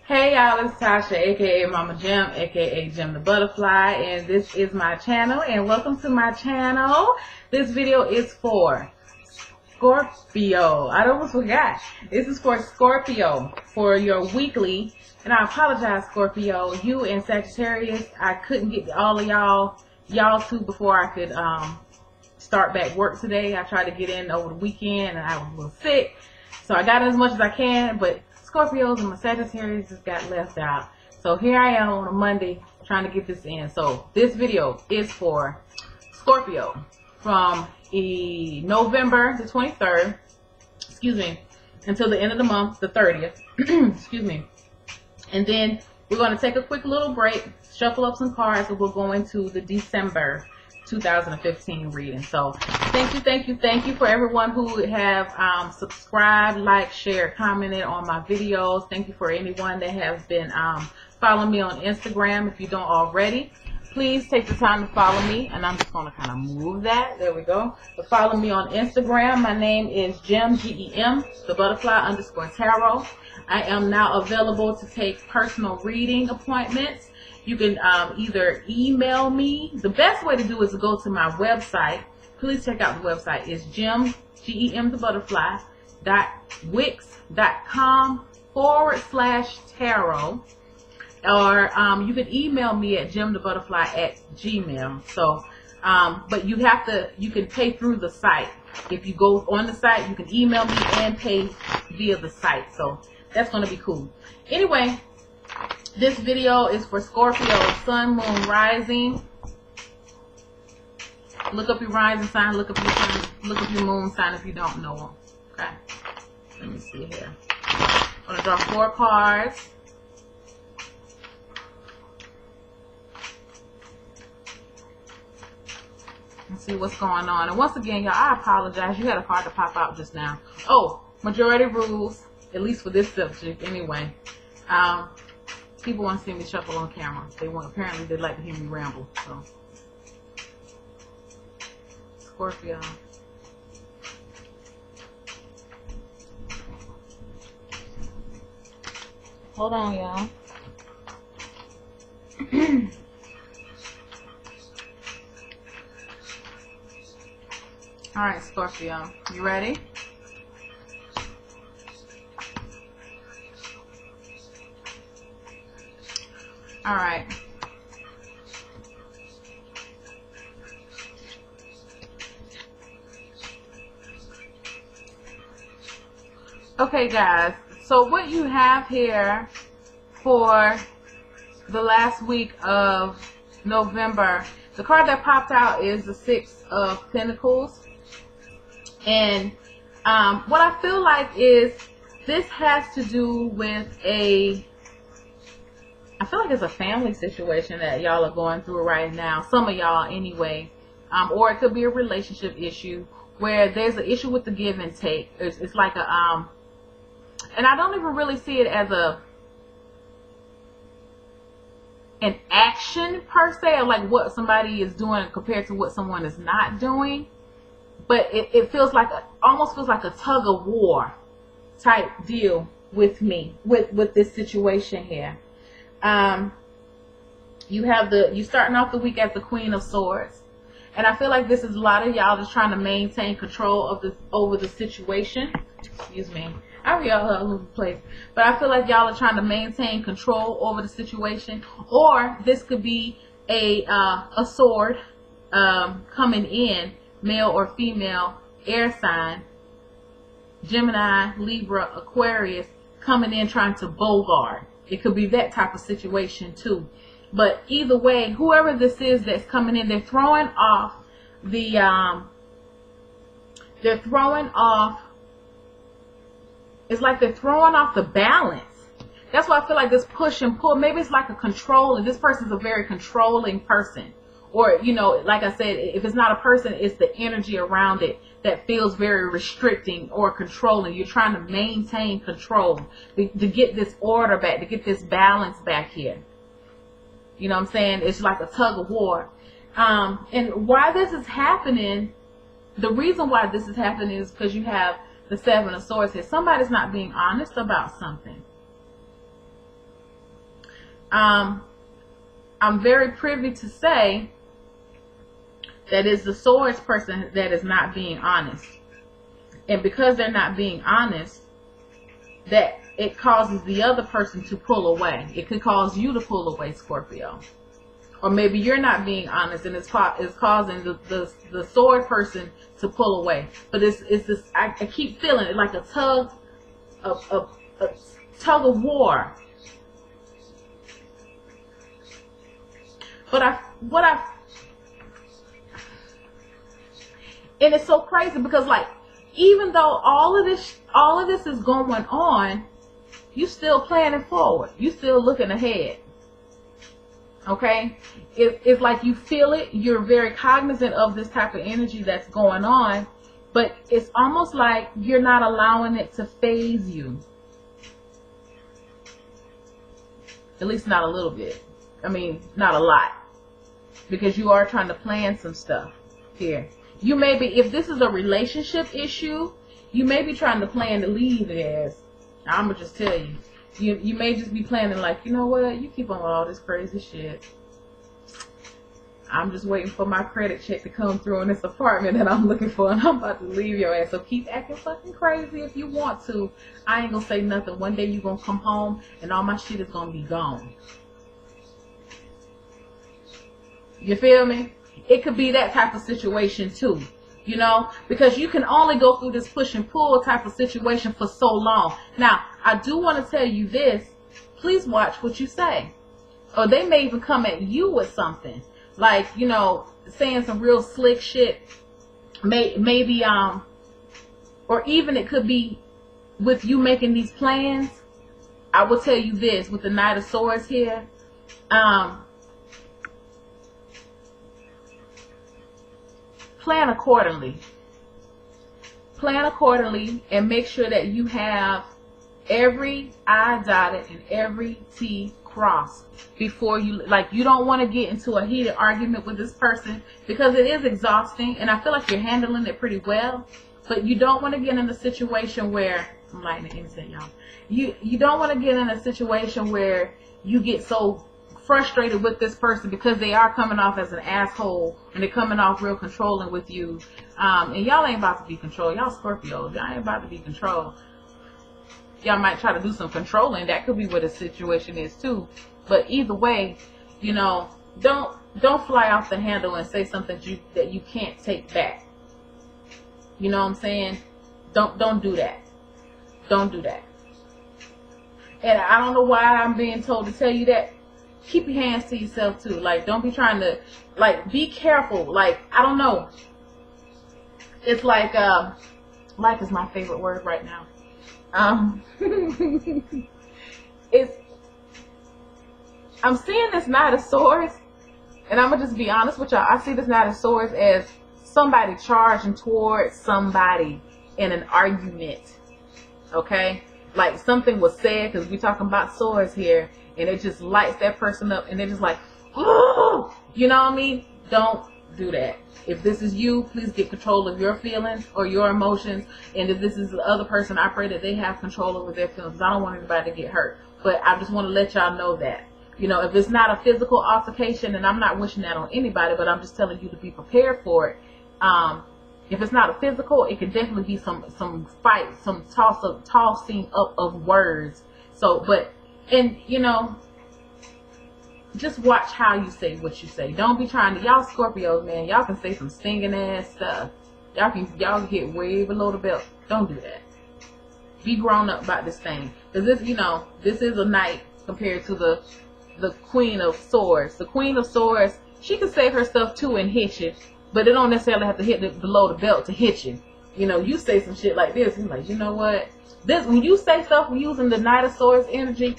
Hey y'all, it's Tasha, aka Mama Jim, aka Jim the Butterfly, and this is my channel, and welcome to my channel. This video is for Scorpio. I almost forgot. This is for Scorpio, for your weekly, and I apologize, Scorpio, you and Sagittarius. I couldn't get all of y'all two before I could start back work today. I tried to get in over the weekend, and I was a little sick, so I got in as much as I can, but Scorpios and my Sagittarius just got left out. So here I am on a Monday trying to get this in. So this video is for Scorpio from November the 23rd, excuse me, until the end of the month, the 30th, excuse me. And then we're going to take a quick little break, shuffle up some cards, and we'll go into the December 2015 reading. So thank you for everyone who have subscribed, liked, shared, commented on my videos. Thank you for anyone that has been following me on Instagram. If you don't already, please take the time to follow me, and I'm just going to kind of move that. There we go. But follow me on Instagram. My name is Jim, G-E-M, the Butterfly _ Tarot. I am now available to take personal reading appointments. You can either email me. The best way to do is to go to my website. Please check out the website. It's Jim, G-E-M, the Butterfly, wix.com/tarot. Or you can email me at jimthebutterfly@gmail. So, but you can pay through the site. If you go on the site, you can email me and pay via the site. So that's going to be cool. Anyway, this video is for Scorpio, Sun, Moon, Rising. Look up your rising sign, look up your sun, look up your moon sign if you don't know them. Okay. Let me see here. I'm going to draw 4 cards. And see what's going on. And once again, y'all, I apologize. You had a card to pop out just now. Oh, majority rules, at least for this subject anyway. People want to see me shuffle on camera. Apparently they like to hear me ramble. So, Scorpio. Hold on, y'all. All right, Scorpio, you ready? All right. Okay, guys. So what you have here for the last week of November, the card that popped out is the 6 of Pentacles. And what I feel like is this has to do with I feel like it's a family situation that y'all are going through right now. Some of y'all anyway. Or it could be a relationship issue where there's an issue with the give and take. It's like a, and I don't even really see it as an action per se, or like what somebody is doing compared to what someone is not doing. But it feels like, almost feels like a tug of war type deal with me, with this situation here. You starting off the week as the Queen of Swords, and I feel like this is a lot of y'all just trying to maintain control of over the situation. Excuse me, I read all over the place, but I feel like y'all are trying to maintain control over the situation. Or this could be a sword coming in, male or female, air sign, Gemini, Libra, Aquarius, coming in trying to bogart. It could be that type of situation too. But either way, whoever this is that's coming in, they're throwing off the it's like they're throwing off the balance. That's why I feel like this push and pull. Maybe it's like a control, and this person's a very controlling person. Or, you know, like I said, if it's not a person, it's the energy around it that feels very restricting or controlling. You're trying to maintain control to get this order back, to get this balance back here. You know what I'm saying? It's like a tug of war. And why this is happening, the reason why this is happening is because you have the 7 of Swords here. Somebody's not being honest about something. I'm very privy to say that it's the Swords person that is not being honest. And because they're not being honest, that it causes the other person to pull away. It could cause you to pull away, Scorpio. Or maybe you're not being honest and it's causing the Sword person to pull away. But it's this, I keep feeling it like a tug of war. And it's so crazy because, like, even though all of this is going on, you still planning forward. You still looking ahead. Okay? It's like you feel it. You're very cognizant of this type of energy that's going on, but it's almost like you're not allowing it to phase you. At least not a little bit. I mean, not a lot. Because you are trying to plan some stuff here. You may be, if this is a relationship issue, you may be trying to plan to leave it as, I'm going to just tell you. You may just be planning like, you know what, you keep on with all this crazy shit. I'm just waiting for my credit check to come through in this apartment that I'm looking for, and I'm about to leave your ass. So keep acting fucking crazy if you want to. I ain't going to say nothing. One day you're going to come home and all my shit is going to be gone. You feel me? It could be that type of situation too, you know, because you can only go through this push and pull type of situation for so long. Now, I do want to tell you this. Please watch what you say. Or they may even come at you with something. Like, you know, saying some real slick shit. Maybe, or even it could be with you making these plans. I will tell you this, with the Knight of Swords here. Plan accordingly. Plan accordingly and make sure that you have every I dotted and every T crossed before you, like, you don't want to get into a heated argument with this person because it is exhausting, and I feel like you're handling it pretty well, but you don't want to get in a situation where, I'm lighting the incense, y'all. You don't want to get in a situation where you get so frustrated with this person because they are coming off as an asshole and they're coming off real controlling with you, and y'all ain't about to be controlled. Y'all Scorpios, y'all ain't about to be controlled. Y'all might try to do some controlling. That could be what the situation is too. But either way, you know, don't fly off the handle and say something that you can't take back. You know what I'm saying? Don't do that. Don't do that. And I don't know why I'm being told to tell you that. Keep your hands to yourself too. Like, don't be trying to, like, be careful. Like, I don't know. It's like is my favorite word right now. I'm seeing this Knight of Swords, and I'm gonna just be honest with y'all. I see this Knight of Swords as somebody charging towards somebody in an argument. Okay, like something was said, because we're talking about swords here, and it just lights that person up, and they're just like, oh, you know what I mean? Don't do that. If this is you, please get control of your feelings or your emotions. And if this is the other person, I pray that they have control over their feelings. I don't want anybody to get hurt. But I just want to let y'all know that, you know, if it's not a physical altercation, and I'm not wishing that on anybody, but I'm just telling you to be prepared for it. If it's not a physical, it could definitely be some fight, some tossing up of words. So, and you know, just watch how you say what you say. Don't be trying to, y'all Scorpios, man, y'all can say some stinging ass stuff. Y'all can get way below the belt. Don't do that. Be grown up about this thing. Because this, you know, this is a knight compared to the Queen of Swords. The Queen of Swords, she can say her stuff too and hit you, but it don't necessarily have to hit below the belt to hit you. You know, you say some shit like this, you're like, you know what? This, when you say stuff using the Knight of Swords energy,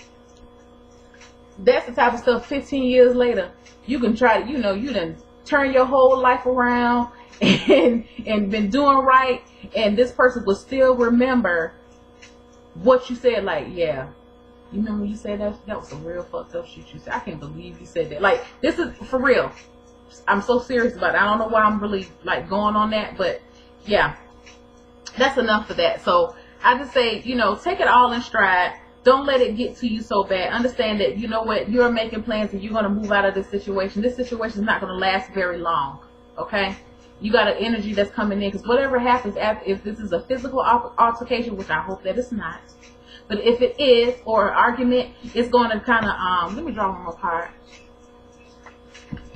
that's the type of stuff 15 years later, you can try to, you know, you done turn your whole life around and been doing right, and this person will still remember what you said. Like, yeah, you remember when you said that was some real fucked up shit you said. I can't believe you said that. Like, this is for real. I'm so serious about it. I don't know why I'm really like going on that, but yeah, that's enough for that. So I just say, you know, take it all in stride. don't let it get to you so bad. Understand that, you know what, you're making plans and you're going to move out of this situation. This situation is not going to last very long, okay? You got an energy that's coming in, because whatever happens, if this is a physical altercation, which I hope that it's not, but if it is, or an argument, it's going to kind of, let me draw one more card.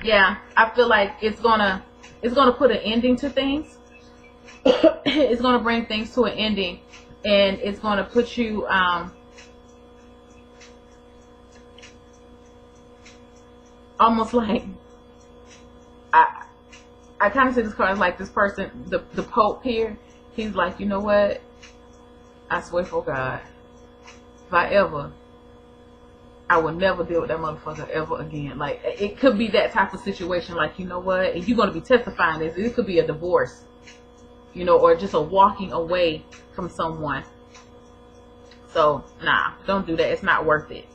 Yeah, I feel like it's gonna put an ending to things. It's gonna bring things to an ending, and it's gonna put you almost like, I kind of see this card as like this person, the Pope here. He's like, you know what? I swear for God, if I will never deal with that motherfucker ever again. Like, it could be that type of situation. Like, you know what? And you're going to be testifying this. It could be a divorce, you know, or just a walking away from someone. So, nah, don't do that. It's not worth it.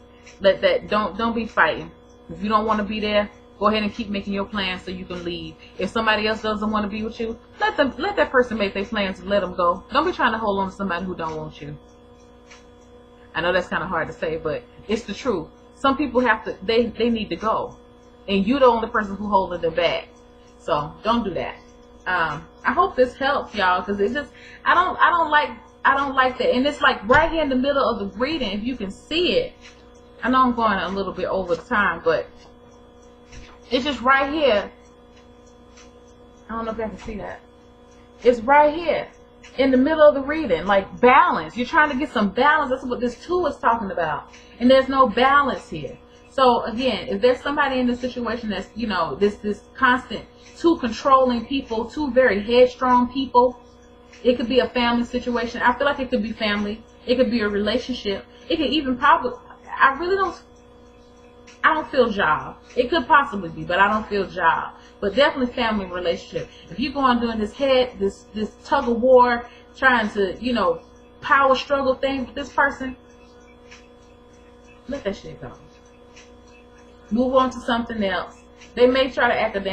Don't be fighting. If you don't want to be there, go ahead and keep making your plans so you can leave. If somebody else doesn't want to be with you, let that person make their plans and let them go. Don't be trying to hold on to somebody who don't want you. I know that's kind of hard to say, but it's the truth. Some people have to, they need to go, and you're the only person who holding them back. So don't do that. I hope this helps y'all, because it's just, I don't like that. And it's like right here in the middle of the reading, if you can see it. I know I'm going a little bit over the time, but it's just right here. I don't know if y'all can see that. It's right here in the middle of the reading, like balance. You're trying to get some balance. That's what this 2 is talking about. And there's no balance here. So again, if there's somebody in this situation that's, you know, this constant 2 controlling people, 2 very headstrong people, it could be a family situation. I feel like it could be family. It could be a relationship. It could even probably, I don't feel job. It could possibly be, but I don't feel job. But definitely family relationship. If you're going doing this tug of war, trying to, you know, power struggle thing with this person, let that shit go. Move on to something else. They may try to act you're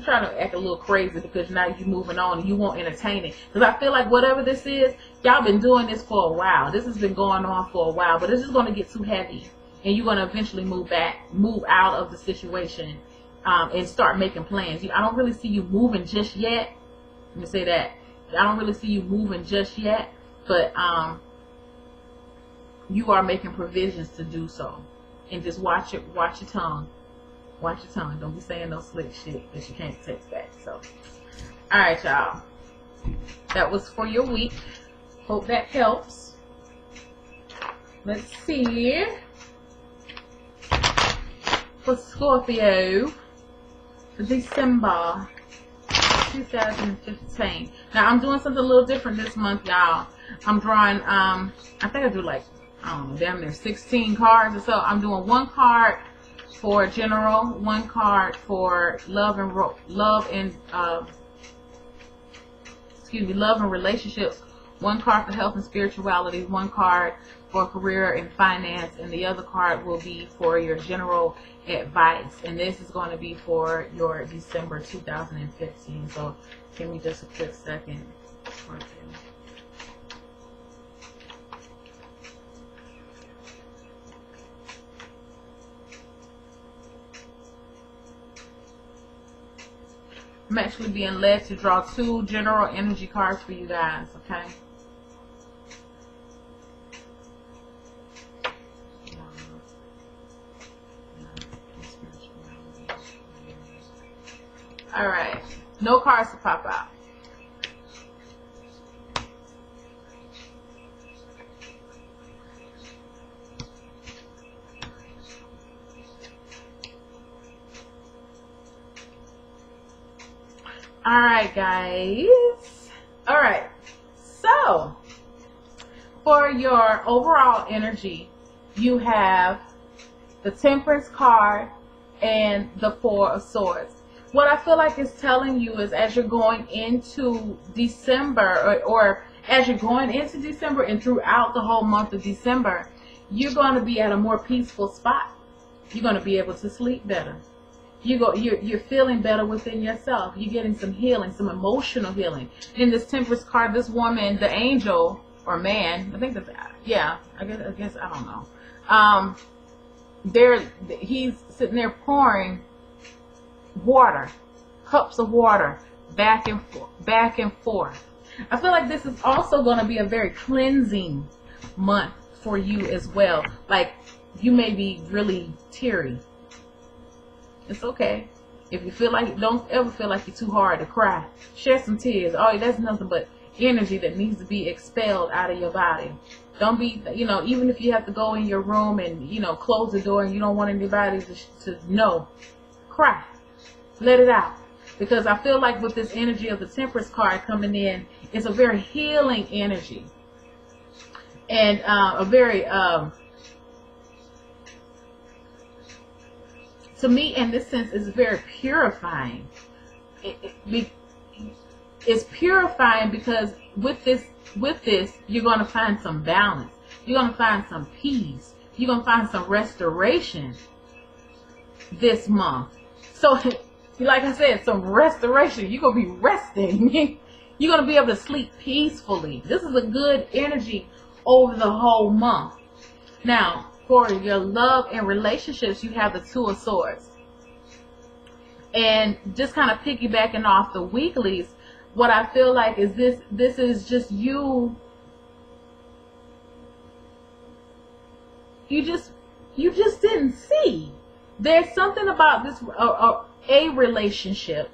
trying to act a little crazy because now you're moving on and you won't entertain it. Because I feel like whatever this is, y'all been doing this for a while. This has been going on for a while, but this is going to get too heavy. And you're going to eventually move out of the situation and start making plans. I don't really see you moving just yet. Let me say that. I don't really see you moving just yet, but you are making provisions to do so. And just watch your tongue. Watch your tongue. Don't be saying no slick shit that you can't take back. So, all right, y'all. That was for your week. Hope that helps. Let's see. For Scorpio, for December 2015. Now, I'm doing something a little different this month, y'all. I'm drawing, I think I do like, I don't know, damn near 16 cards or so. I'm doing 1 card for general, 1 card for love and relationships, 1 card for health and spirituality, 1 card for career and finance, and the other card will be for your general advice. And this is going to be for your December 2015. So give me just a quick second. I'm actually being led to draw 2 general energy cards for you guys, okay? All right, no cards to pop out. All right, guys. All right, so for your overall energy, you have the Temperance card and the 4 of Swords. What I feel like it's telling you is as you're going into December, or as you're going into December and throughout the whole month of December, you're going to be at a more peaceful spot. You're going to be able to sleep better. You're feeling better within yourself. You're getting some healing, some emotional healing. In this Temperance card, this woman, the angel or man, I think that's, yeah, I guess I don't know. He's sitting there pouring water, cups of water, back and forth. I feel like this is also going to be a very cleansing month for you as well. Like, you may be really teary. It's okay. If you feel like, don't ever feel like you're too hard to cry. Share some tears. Oh, that's nothing but energy that needs to be expelled out of your body. Don't be, even if you have to go in your room and, close the door and you don't want anybody to know, cry. Let it out. Because I feel like with this energy of the Temperance card coming in, it's a very healing energy. And a very, to me, in this sense, it's very purifying. It's purifying because with this, you're going to find some balance. You're going to find some peace. You're going to find some restoration this month. So, like I said, some restoration. You're going to be resting. You're going to be able to sleep peacefully. This is a good energy over the whole month. Now, for your love and relationships, you have the Two of Swords. And just kind of piggybacking off the weeklies, what I feel like is this is just you just didn't see. There's something about this a relationship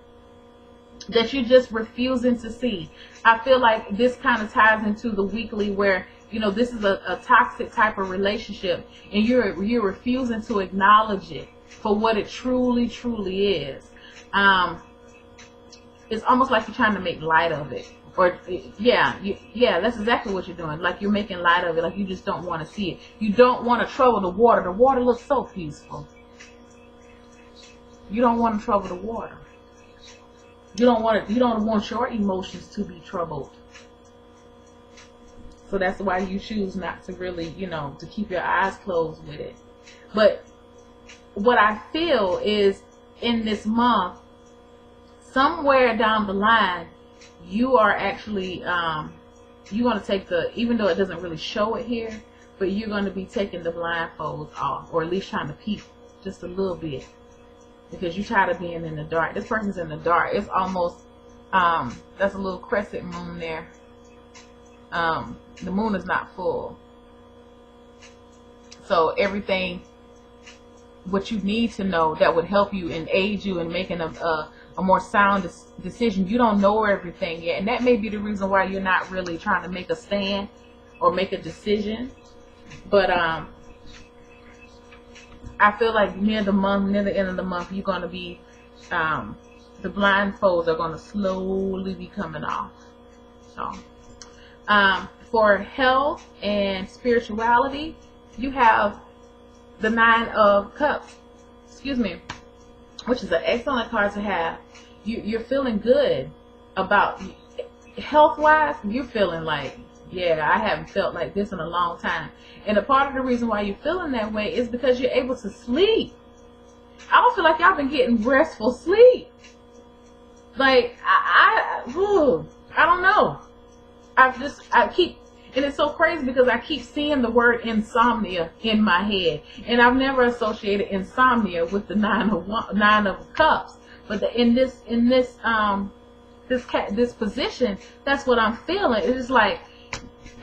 that you're just refusing to see. I feel like this kind of ties into the weekly where, this is a toxic type of relationship and you're refusing to acknowledge it for what it truly is. It's almost like you're trying to make light of it. Or, yeah, that's exactly what you're doing. Like you're making light of it. Like you just don't want to see it. You don't want to trouble the water. The water looks so peaceful. You don't want to trouble the water. You don't want your emotions to be troubled. So that's why you choose not to really, to keep your eyes closed with it. But what I feel is in this month, somewhere down the line, you are actually, you're going to take even though it doesn't really show it here, but you're going to be taking the blindfolds off, or at least trying to peek just a little bit. Because you're tired of being in the dark. This person's in the dark. It's almost, that's a little crescent moon there. The moon is not full. So everything, what you need to know that would help you and aid you in making a more sound decision, you don't know everything yet. And that may be the reason why you're not really trying to make a stand or make a decision. But I feel like near the end of the month, you're going to be, the blindfolds are going to slowly be coming off. So, for health and spirituality, you have the Nine of Cups, which is an excellent card to have. You're feeling good about health-wise. You're feeling like, yeah, I haven't felt like this in a long time. And a part of the reason why you're feeling that way is because you're able to sleep. I don't feel like y'all been getting restful sleep. Like, I don't know. And it's so crazy because I keep seeing the word insomnia in my head. And I've never associated insomnia with the Nine of Cups. But in this position, that's what I'm feeling. It's like,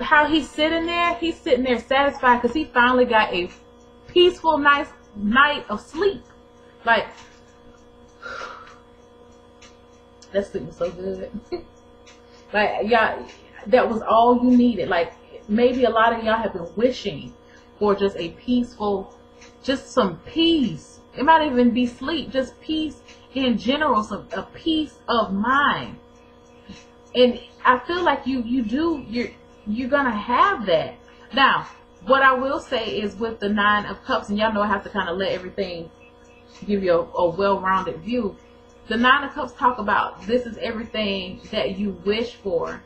how he's sitting there satisfied because he finally got a peaceful, nice night of sleep. Like, that sleep was so good. Like, y'all, that was all you needed. Like, maybe a lot of y'all have been wishing for just a peaceful, just some peace. It might even be sleep, just peace in general, a peace of mind. And I feel like you're gonna have that. Now, what I will say is with the Nine of Cups, and y'all know I have to kind of let everything give you a well-rounded view. The Nine of Cups talk about this is everything that you wish for,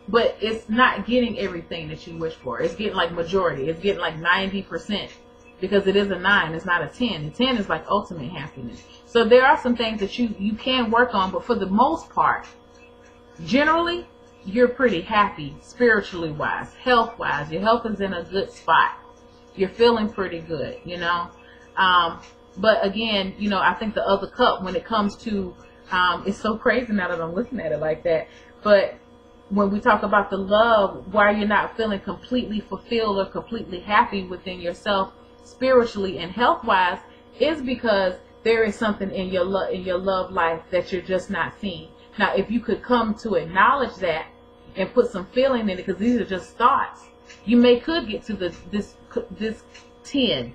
but it's not getting everything that you wish for. It's getting like majority. It's getting like 90% because it is a 9. It's not a 10. The 10 is like ultimate happiness. So there are some things that you can work on, but for the most part, generally, you're pretty happy spiritually wise, health wise. Your health is in a good spot. You're feeling pretty good, you know. But again, you know, I think the other cup, when it comes to, it's so crazy now that I'm looking at it like that. But when we talk about the love, why you're not feeling completely fulfilled or completely happy within yourself spiritually and health wise, is because there is something in your love life that you're just not seeing. Now, if you could come to acknowledge that and put some feeling in it, because these are just thoughts, you could get to this 10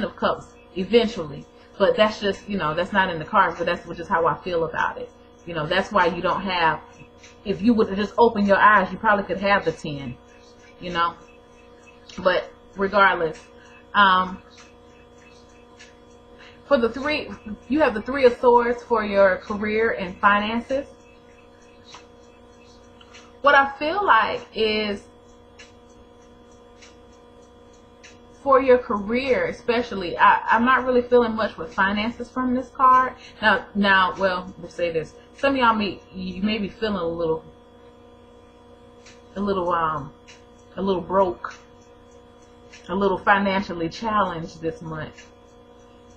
of cups eventually. But that's just, you know, that's not in the cards, but that's just how I feel about it. You know, that's why you don't have, if you would just open your eyes, you probably could have the 10, you know. But regardless, for the 3, you have the 3 of Swords for your career and finances. What I feel like is, for your career especially, I'm not really feeling much with finances from this card. Now, well, let's say this. Some of y'all may be feeling a little broke, a little financially challenged this month.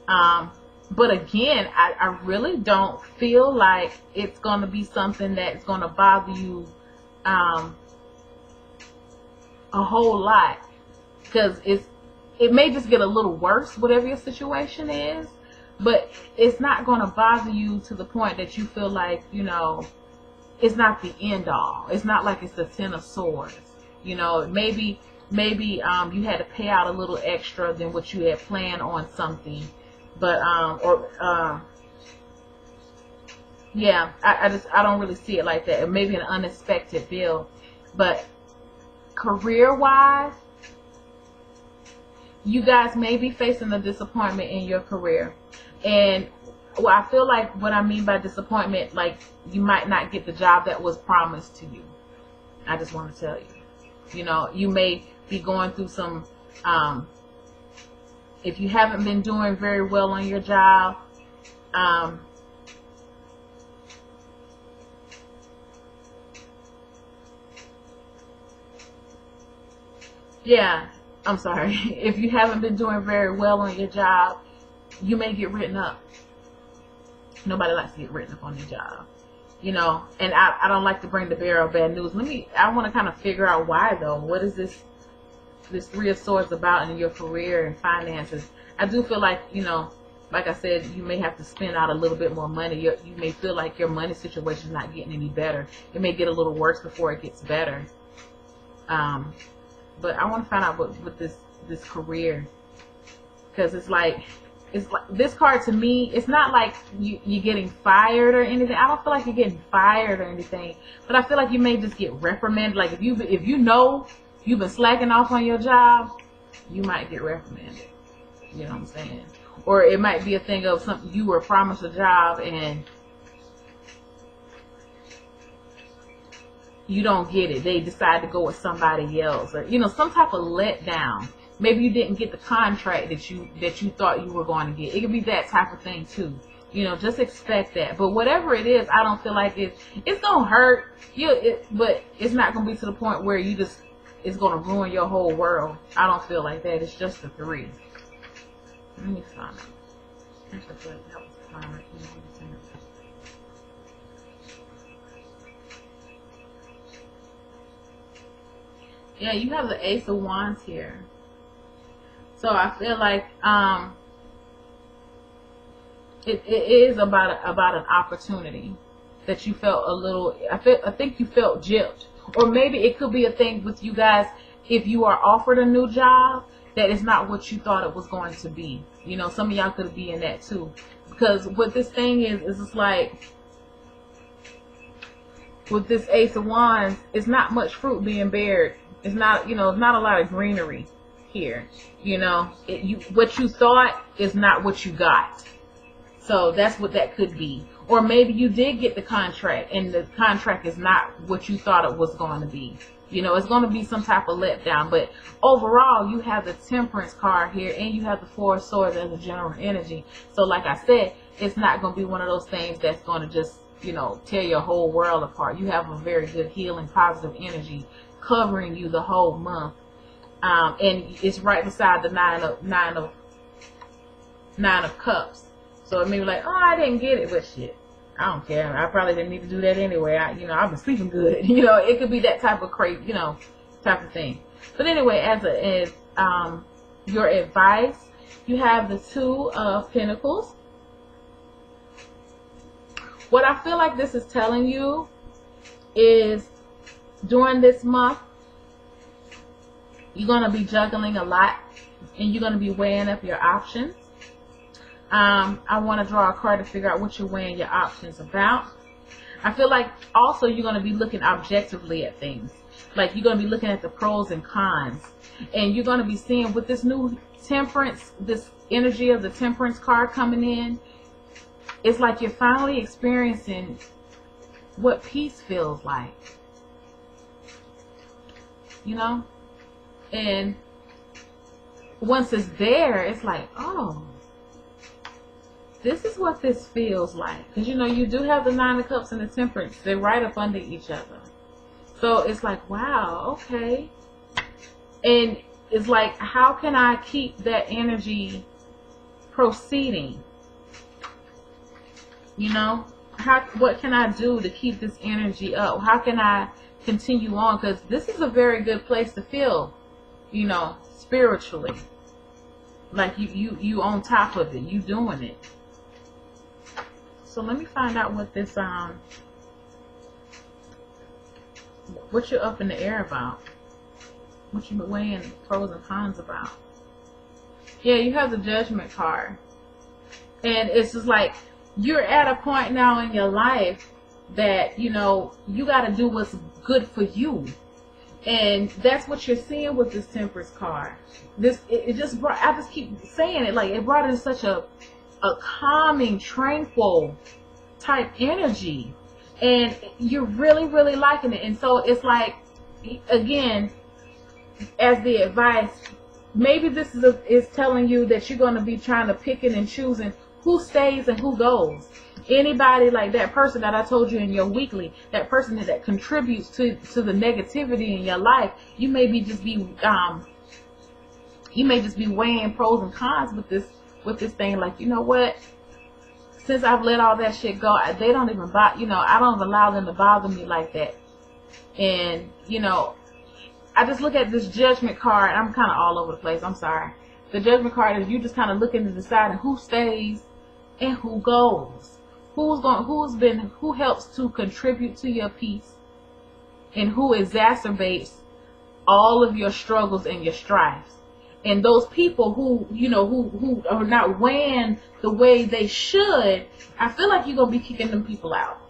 But again, I really don't feel like it's going to be something that's going to bother you a whole lot, because it may just get a little worse, whatever your situation is, but it's not going to bother you to the point that you feel like, you know, it's not the end all. It's not like it's the 10 of Swords. You know, maybe you had to pay out a little extra than what you had planned on something, but yeah, I don't really see it like that. Maybe an unexpected bill, but career-wise, you guys may be facing a disappointment in your career. And well, I feel like what I mean by disappointment, like you might not get the job that was promised to you. I just want to tell you, you know, you may be going through some, if you haven't been doing very well on your job, yeah, I'm sorry. If you haven't been doing very well on your job, you may get written up. Nobody likes to get written up on their job, you know. And I don't like to bring the bearer of bad news. I want to kind of figure out why though. What is this 3 of Swords about in your career and finances? I do feel like, you know, like I said, you may have to spend out a little bit more money. You may feel like your money situation is not getting any better. It may get a little worse before it gets better. But I want to find out what this career, because it's like this card to me, it's not like you're getting fired or anything. I don't feel like you're getting fired or anything, but I feel like you may just get reprimanded. Like if you know you've been slacking off on your job, you might get reprimanded. You know what I'm saying? Or it might be a thing of something, you were promised a job and you don't get it. They decide to go with somebody else, or, you know, some type of letdown. Maybe you didn't get the contract that you thought you were going to get. It could be that type of thing too. You know, just expect that. But whatever it is, I don't feel like it's gonna hurt you, but it's not gonna be to the point where it's gonna ruin your whole world. I don't feel like that. It's just a 3. Let me find it. Yeah, you have the Ace of Wands here. So I feel like it is about an opportunity that you felt a little. I think you felt gypped, or maybe it could be a thing with you guys. If you are offered a new job, that is not what you thought it was going to be. You know, some of y'all could be in that too, because what this thing is it's like with this Ace of Wands, it's not much fruit being bared. It's not, you know, it's not a lot of greenery here. You know, what you thought is not what you got. So that's what that could be. Or maybe you did get the contract and the contract is not what you thought it was going to be. You know, it's going to be some type of letdown. But overall, you have the Temperance card here and you have the 4 of Swords as a general energy. So like I said, it's not going to be one of those things that's going to just you know, tear your whole world apart. You have a very good healing, positive energy covering you the whole month. And it's right beside the nine of cups. So it may be like, oh, I didn't get it, but shit, I don't care. I probably didn't need to do that anyway. I've been sleeping good. You know, it could be that type of crazy, you know, type of thing. But anyway, as your advice, you have the Two of Pentacles. What I feel like this is telling you is during this month, you're going to be juggling a lot and you're going to be weighing up your options. I want to draw a card to figure out what you're weighing your options about. I feel like also you're going to be looking objectively at things. Like you're going to be looking at the pros and cons. And you're going to be seeing with this new temperance, this energy of the temperance card coming in, it's like you're finally experiencing what peace feels like. You know? And once it's there, it's like, oh, this is what this feels like. Because, you know, you do have the Nine of Cups and the Temperance. They're right up under each other. So it's like, wow, okay. And it's like, how can I keep that energy proceeding? You know, what can I do to keep this energy up? How can I continue on? Because this is a very good place to feel, you know, spiritually. Like you on top of it. You doing it. So let me find out what this, what you're up in the air about. What you're weighing pros and cons about. Yeah, you have the Judgment card. And it's just like, you're at a point now in your life that, you know, you got to do what's good for you. And that's what you're seeing with this Temperance card. It just brought, I just keep saying it, like it brought in such a calming, tranquil type energy. And you're really, really liking it. And so it's like, again, as the advice, maybe this is telling you that you're going to be trying to pick and choosing who stays and who goes. Anybody like that person that I told you in your weekly, that person that contributes to the negativity in your life, you may just be weighing pros and cons with this thing. Like, you know what? Since I've let all that shit go, they don't even you know, I don't allow them to bother me like that. And you know, I just look at this Judgment card. I'm kind of all over the place. I'm sorry. The Judgment card is you just kind of looking to deciding who stays and who goes. Who helps to contribute to your peace, and who exacerbates all of your struggles and your strifes. And those people who, you know, who are not weighing the way they should, I feel like you're going to be kicking them people out.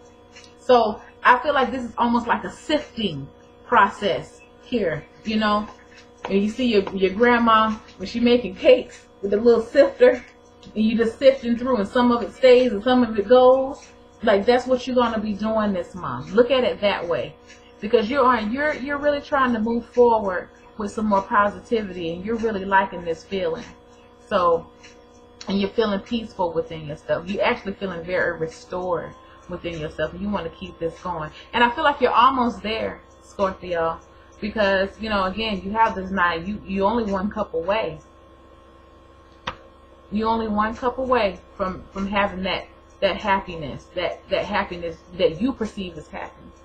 So I feel like this is almost like a sifting process here, you know. And you see your grandma when she making cakes with a little sifter, and you just sifting through, and some of it stays and some of it goes. Like that's what you're going to be doing this month. Look at it that way, because you're really trying to move forward with some more positivity, and you're really liking this feeling. So, and you're feeling peaceful within yourself. You're actually feeling very restored within yourself, and you want to keep this going. And I feel like you're almost there, Scorpio, because, you know, again, you have this nine. You only one cup away. You only one cup away from having that happiness, that happiness that you perceive as happiness.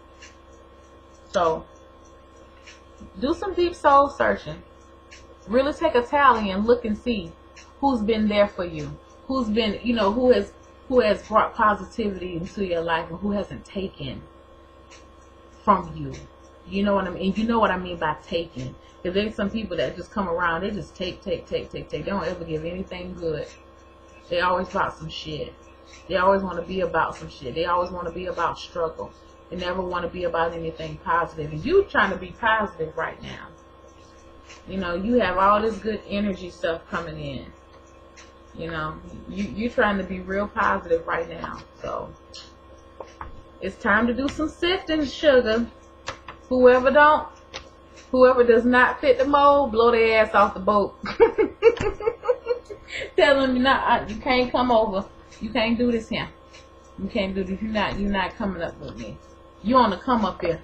So do some deep soul searching. Really take a tally and look and see who's been there for you, who's been, you know, who has brought positivity into your life, and who hasn't taken from you. You know what I mean? And you know what I mean by taking. Because there's some people that just come around, they just take. They don't ever give anything good. They always about some shit. They always want to be about some shit. They always want to be about struggle. They never want to be about anything positive. And you trying to be positive right now. You know, you have all this good energy stuff coming in. You know, you're trying to be real positive right now. So it's time to do some sifting, sugar. Whoever does not fit the mold, blow their ass off the boat. Tell them you can't come over. You can't do this here. You can't do this. You're not coming up with me. You on the come up here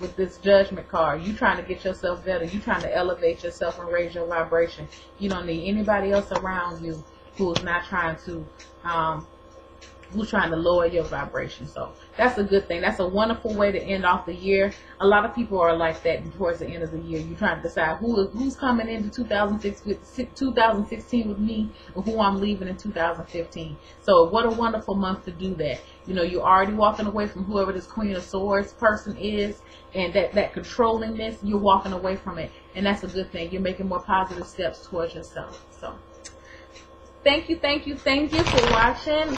with this judgment card. You trying to get yourself better. You trying to elevate yourself and raise your vibration. You don't need anybody else around you who's not trying to, who's trying to lower your vibration. So that's a good thing. That's a wonderful way to end off the year. A lot of people are like that towards the end of the year. You're trying to decide who's coming into 2016 with me and who I'm leaving in 2015. So what a wonderful month to do that. You know, you're already walking away from whoever this Queen of Swords person is, and that controllingness, you're walking away from it. And that's a good thing. You're making more positive steps towards yourself. So thank you for watching.